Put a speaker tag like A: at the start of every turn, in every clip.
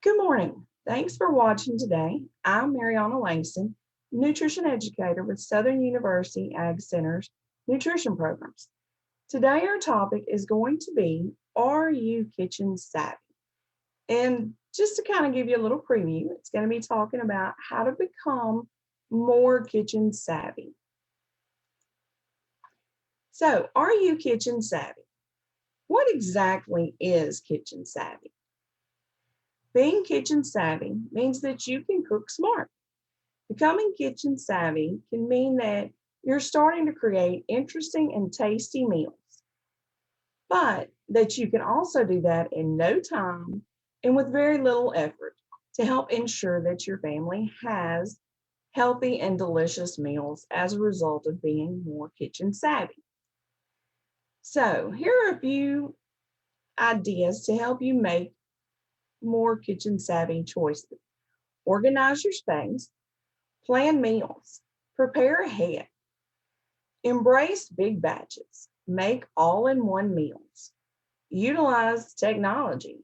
A: Good morning. Thanks for watching today. I'm Marianna Langston, nutrition educator with Southern University Ag Center's nutrition programs. Today, our topic is going to be, are you kitchen savvy? And just to kind of give you a little preview, it's going to be talking about how to become more kitchen savvy. So, are you kitchen savvy? What exactly is kitchen savvy? Being kitchen savvy means that you can cook smart. Becoming kitchen savvy can mean that you're starting to create interesting and tasty meals, but that you can also do that in no time and with very little effort to help ensure that your family has healthy and delicious meals as a result of being more kitchen savvy. So, here are a few ideas to help you make more kitchen savvy choices. Organize your space, plan meals, prepare ahead, embrace big batches, make all in one meals, utilize technology,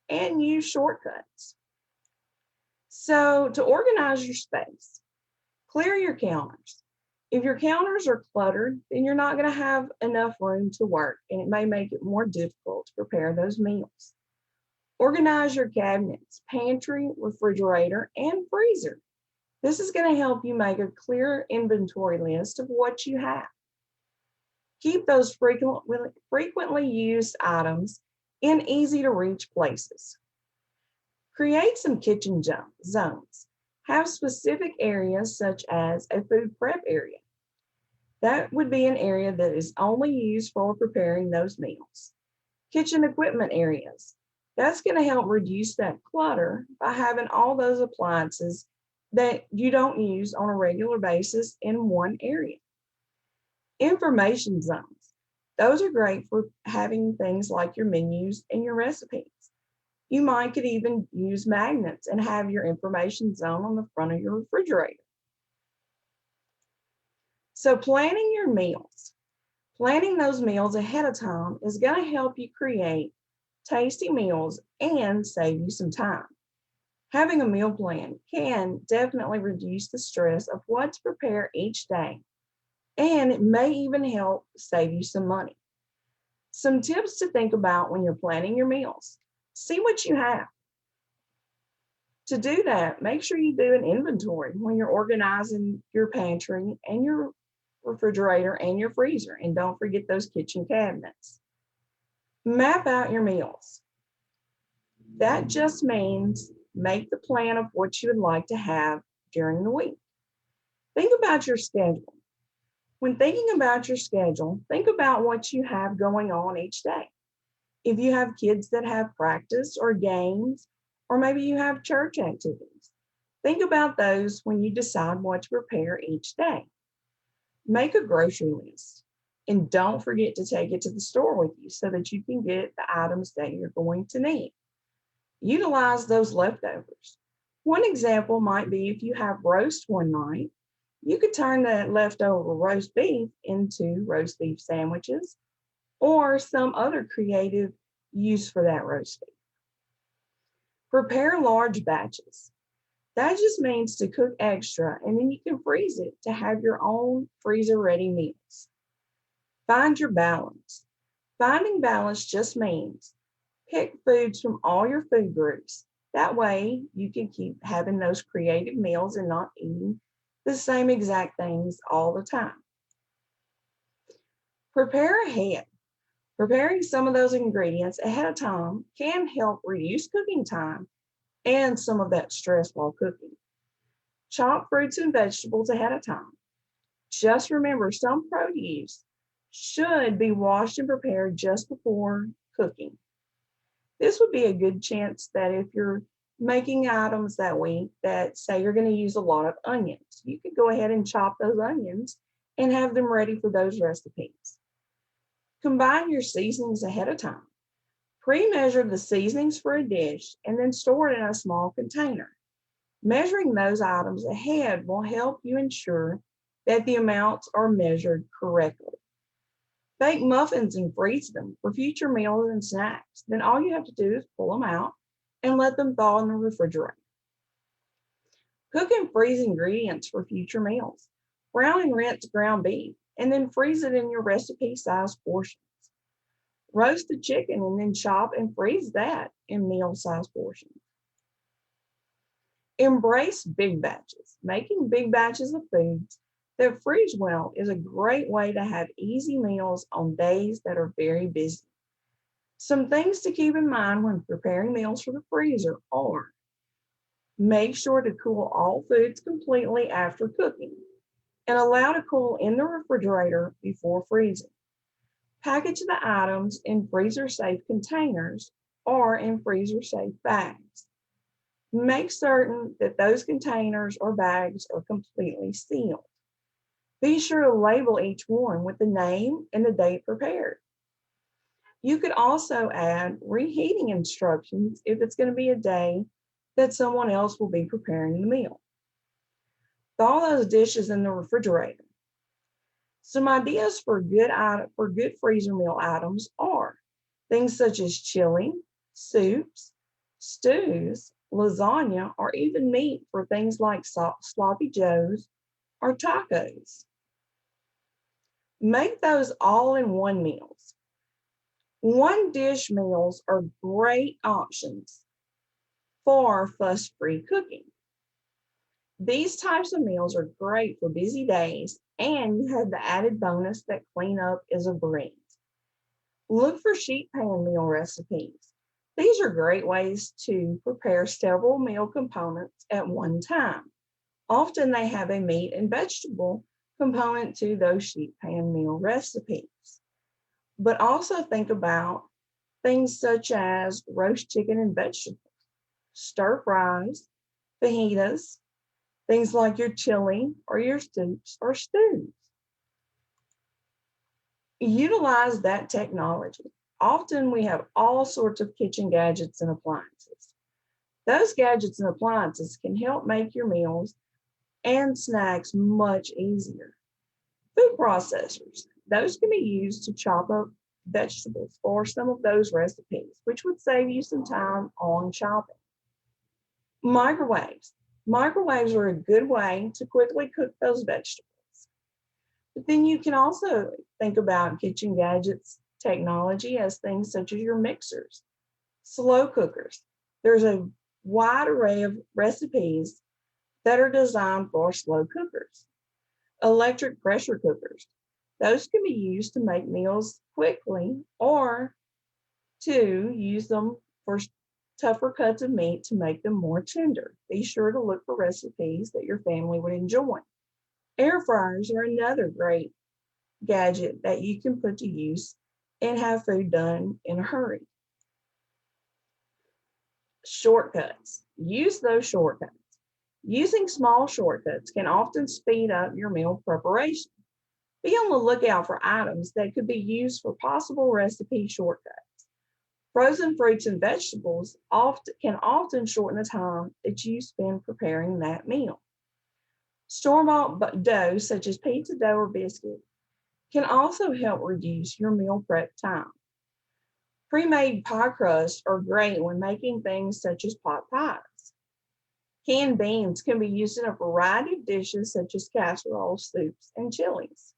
A: and use shortcuts. So, to organize your space, clear your counters. If your counters are cluttered, then you're not going to have enough room to work, and it may make it more difficult to prepare those meals. Organize your cabinets, pantry, refrigerator, and freezer. This is going to help you make a clear inventory list of what you have. Keep those frequently used items in easy to reach places. Create some kitchen zones. Have specific areas such as a food prep area. That would be an area that is only used for preparing those meals. Kitchen equipment areas. That's going to help reduce that clutter by having all those appliances that you don't use on a regular basis in one area. Information zones. Those are great for having things like your menus and your recipes. You might could even use magnets and have your information zone on the front of your refrigerator. So planning your meals. Planning those meals ahead of time is going to help you create tasty meals and save you some time. Having a meal plan can definitely reduce the stress of what to prepare each day, and it may even help save you some money. Some tips to think about when you're planning your meals. See what you have. To do that, make sure you do an inventory when you're organizing your pantry and your refrigerator and your freezer, and don't forget those kitchen cabinets. Map out your meals. That just means make the plan of what you would like to have during the week. Think about your schedule. When thinking about your schedule, think about what you have going on each day. If you have kids that have practice or games, or maybe you have church activities, think about those when you decide what to prepare each day. Make a grocery list and don't forget to take it to the store with you so that you can get the items that you're going to need. Utilize those leftovers. One example might be if you have roast one night, you could turn that leftover roast beef into roast beef sandwiches or some other creative use for that roast beef. Prepare large batches. That just means to cook extra and then you can freeze it to have your own freezer ready meals. Find your balance. Finding balance just means pick foods from all your food groups. That way you can keep having those creative meals and not eating the same exact things all the time. Prepare ahead. Preparing some of those ingredients ahead of time can help reduce cooking time and some of that stress while cooking. Chop fruits and vegetables ahead of time. Just remember, some produce should be washed and prepared just before cooking. This would be a good chance that if you're making items that week that say you're going to use a lot of onions, you could go ahead and chop those onions and have them ready for those recipes. Combine your seasonings ahead of time. Pre-measure the seasonings for a dish and then store it in a small container. Measuring those items ahead will help you ensure that the amounts are measured correctly. Bake muffins and freeze them for future meals and snacks. Then all you have to do is pull them out, and let them thaw in the refrigerator. Cook and freeze ingredients for future meals. Brown and rinse ground beef, and then freeze it in your recipe-sized portions. Roast the chicken and then chop and freeze that in meal-sized portions. Embrace big batches. Making big batches of foods that freeze well is a great way to have easy meals on days that are very busy. Some things to keep in mind when preparing meals for the freezer are: make sure to cool all foods completely after cooking and allow to cool in the refrigerator before freezing. Package the items in freezer-safe containers or in freezer-safe bags. Make certain that those containers or bags are completely sealed. Be sure to label each one with the name and the date prepared. You could also add reheating instructions if it's going to be a day that someone else will be preparing the meal. Thaw those dishes in the refrigerator. Some ideas for good freezer meal items are things such as chili, soups, stews, lasagna, or even meat for things like sloppy joes or tacos. Make those all-in-one meals. One dish meals are great options for fuss-free cooking. These types of meals are great for busy days, and you have the added bonus that cleanup is a breeze. Look for sheet pan meal recipes. These are great ways to prepare several meal components at one time. Often they have a meat and vegetable component to those sheet pan meal recipes. But also think about things such as roast chicken and vegetables, stir fries, fajitas, things like your chili or your soups or stews. Utilize that technology. Often we have all sorts of kitchen gadgets and appliances. Those gadgets and appliances can help make your meals and snacks much easier. Food processors, those can be used to chop up vegetables for some of those recipes, which would save you some time on chopping. Microwaves. Microwaves are a good way to quickly cook those vegetables. But then you can also think about kitchen gadgets technology as things such as your mixers, slow cookers. There's a wide array of recipes that are designed for slow cookers. Electric pressure cookers. Those can be used to make meals quickly or to use them for tougher cuts of meat to make them more tender. Be sure to look for recipes that your family would enjoy. Air fryers are another great gadget that you can put to use and have food done in a hurry. Shortcuts. Use those shortcuts. Using small shortcuts can often speed up your meal preparation. Be on the lookout for items that could be used for possible recipe shortcuts. Frozen fruits and vegetables can often shorten the time that you spend preparing that meal. Store-bought dough, such as pizza dough or biscuit, can also help reduce your meal prep time. Pre-made pie crusts are great when making things such as pot pies. Canned beans can be used in a variety of dishes such as casseroles, soups, and chilies.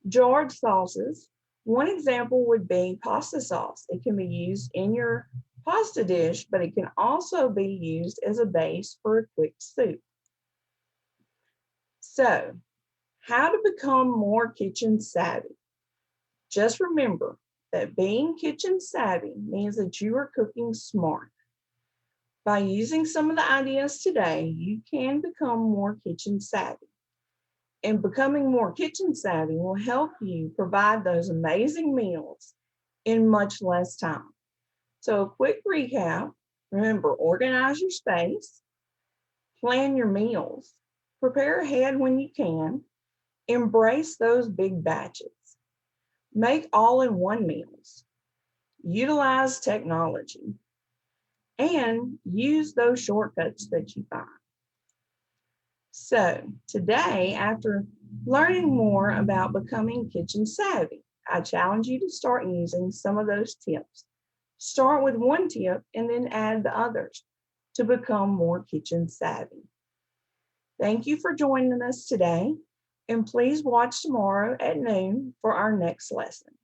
A: Jarred sauces. One example would be pasta sauce. It can be used in your pasta dish, but it can also be used as a base for a quick soup. So, how to become more kitchen savvy? Just remember that being kitchen savvy means that you are cooking smart. By using some of the ideas today, you can become more kitchen savvy. And becoming more kitchen savvy will help you provide those amazing meals in much less time. So a quick recap: remember, organize your space, plan your meals, prepare ahead when you can, embrace those big batches, make all-in-one meals, utilize technology, and use those shortcuts that you find. So today, after learning more about becoming kitchen savvy, I challenge you to start using some of those tips Start with one tip and then add the others to become more kitchen savvy. Thank you for joining us today, and please watch tomorrow at noon for our next lesson.